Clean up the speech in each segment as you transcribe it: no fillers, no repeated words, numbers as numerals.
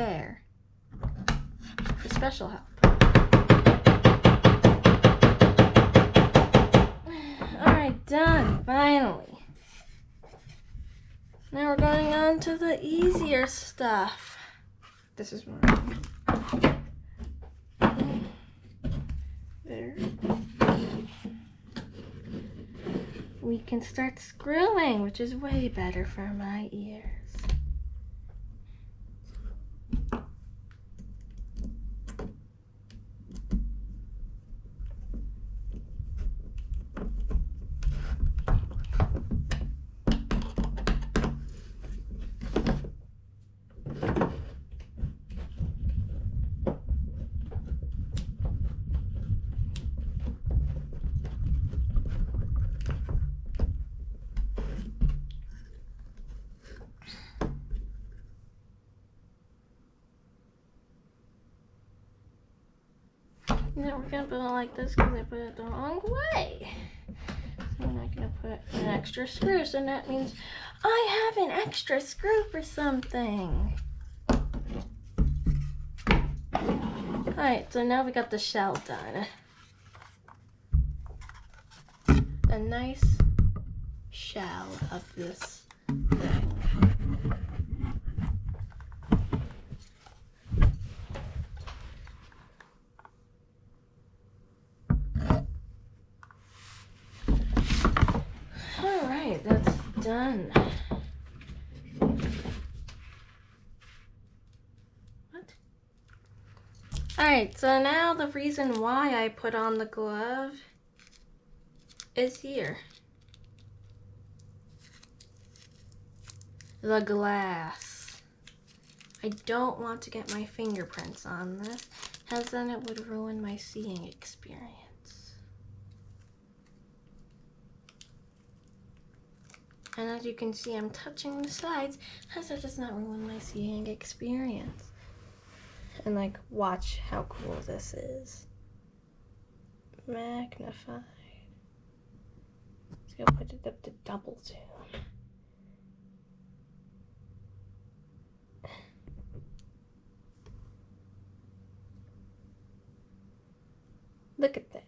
there for special help. Alright, done, finally. Now we're going on to the easier stuff. This is mine. There. We can start screwing, which is way better for my ears. Now we're gonna put it like this because I put it the wrong way. So we're not gonna put an extra screw, so that means I have an extra screw for something. Alright, so now we got the shell done. A nice shell of this thing. Alright, that's done. What? Alright, so now the reason why I put on the glove is here. The glass. I don't want to get my fingerprints on this, as then it would ruin my seeing experience. And as you can see, I'm touching the sides, as that does not ruin my seeing experience. And like, watch how cool this is. Magnified. Let's go put it up to double zoom. Look at that.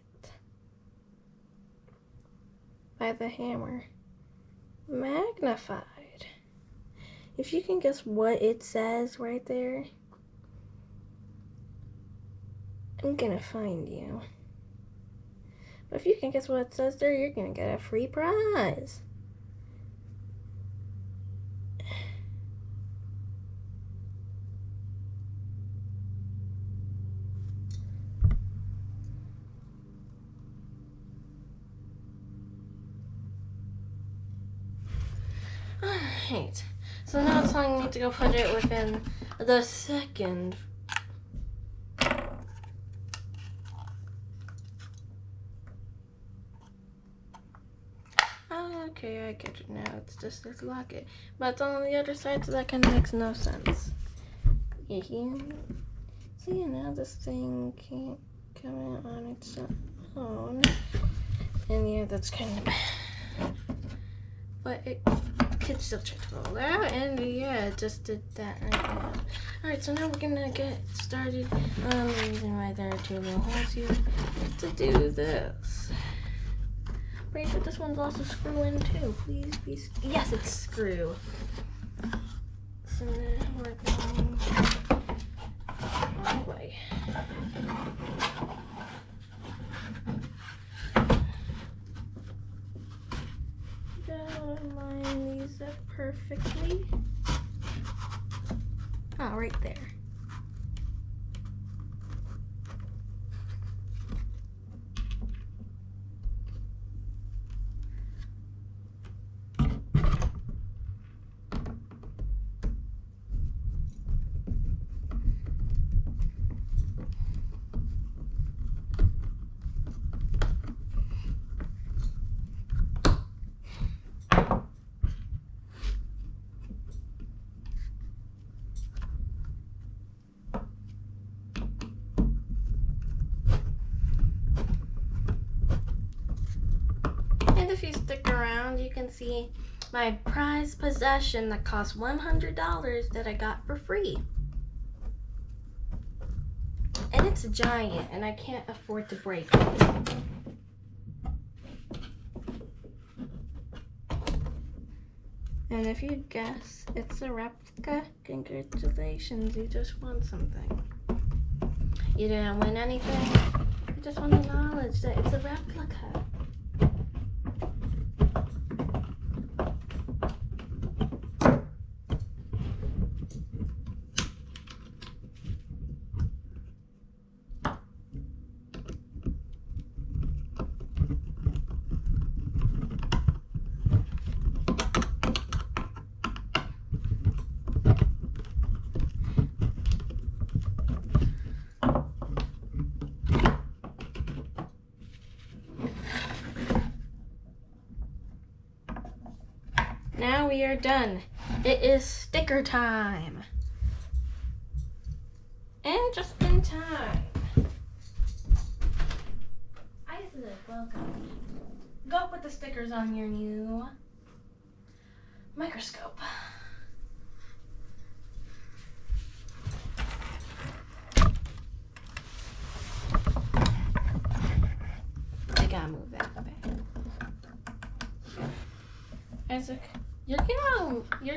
By the hammer. Magnified. If you can guess what it says right there, I'm gonna find you. But if you can guess what it says there, you're gonna get a free prize. Alright, so now it's telling me to go put it within the second. Oh, okay, I get it now. It's just this locket. But it's on the other side, so that kind of makes no sense. Yeah, see, now this thing can't come out on its own. And yeah, that's kind of bad. But it could still try to roll out, and yeah, it just did that right now. Alright, so now we're gonna get started. The reason why there are two little holes here to do this. Right, but this one's also screw in too. Please be. Yes, it's screw. So now we're going all the way. Line these up perfectly. Oh, right there. If you stick around, you can see my prized possession that cost $100 that I got for free. it's giant and I can't afford to break it. And if you guess it's a replica, congratulations, you just won something. You didn't win anything, you just won the knowledge that it's a replica. Now we are done. It is sticker time. And just in time. Isaac, welcome. Go put the stickers on your new microscope. I gotta move that back. Isaac, you're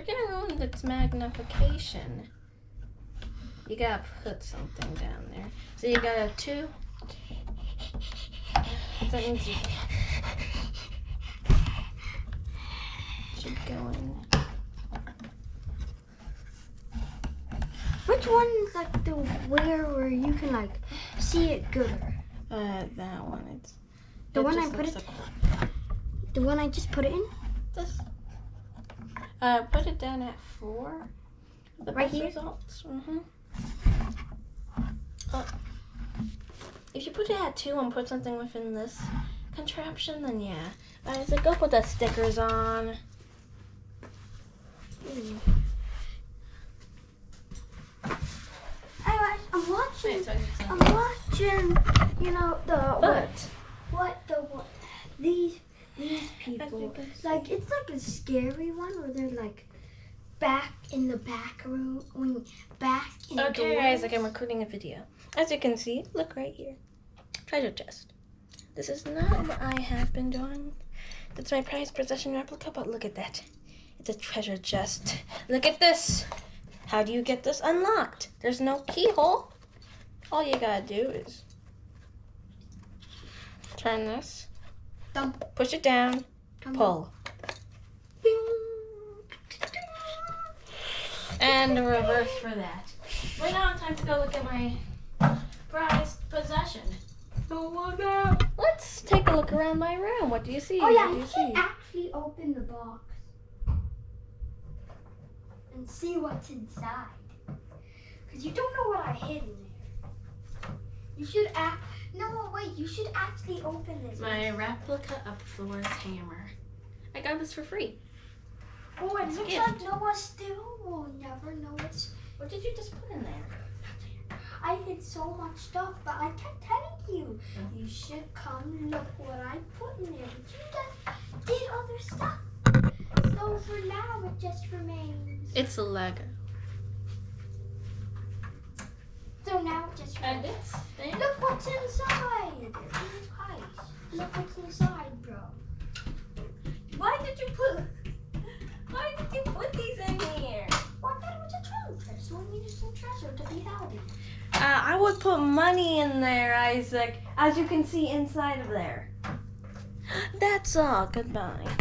gonna ruin its magnification. You gotta put something down there. So you got a 2. That means you should go in. Which one is like the where you can like see it gooder? That one. It's the one I put it. The one I just put it in. This. Put it down at 4. The Right best here? results. If you put it at 2 and put something within this contraption, then yeah. So go put the stickers on. I'm watching. Wait, I'm watching. You know these people. Like it's like a scary one where they're like back in the back room Okay, guys, like I'm recording a video. As you can see, look right here. Treasure chest. This is not what I have been doing. That's my prized possession replica, but look at that. It's a treasure chest. Look at this. How do you get this unlocked? There's no keyhole. All you gotta do is turn this, Dump. push it down, pull. And the reverse for that. But now it's time to go look at my prized possession. Let's take a look around my room. What do you see? Oh yeah, What do you can actually open the box and see what's inside. Cause you don't know what I hid in there. You should you should actually open this. My replica of Thor's hammer. I got this for free. Oh, it It's a looks gift. like Noah still will never know it's. What did you just put in there? I hid so much stuff, but I kept telling you. You should come look what I put in there. But you just did other stuff. So for now, it just remains. It's a Lego. So now it just And remains. it's there. Look what's inside. Jesus Christ. Look what's inside, bro. Why did you put these in here? Well, I thought it was a treasure chest. So we needed some treasure to be held in. I would put money in there, Isaac, as you can see inside of there. That's all. Goodbye.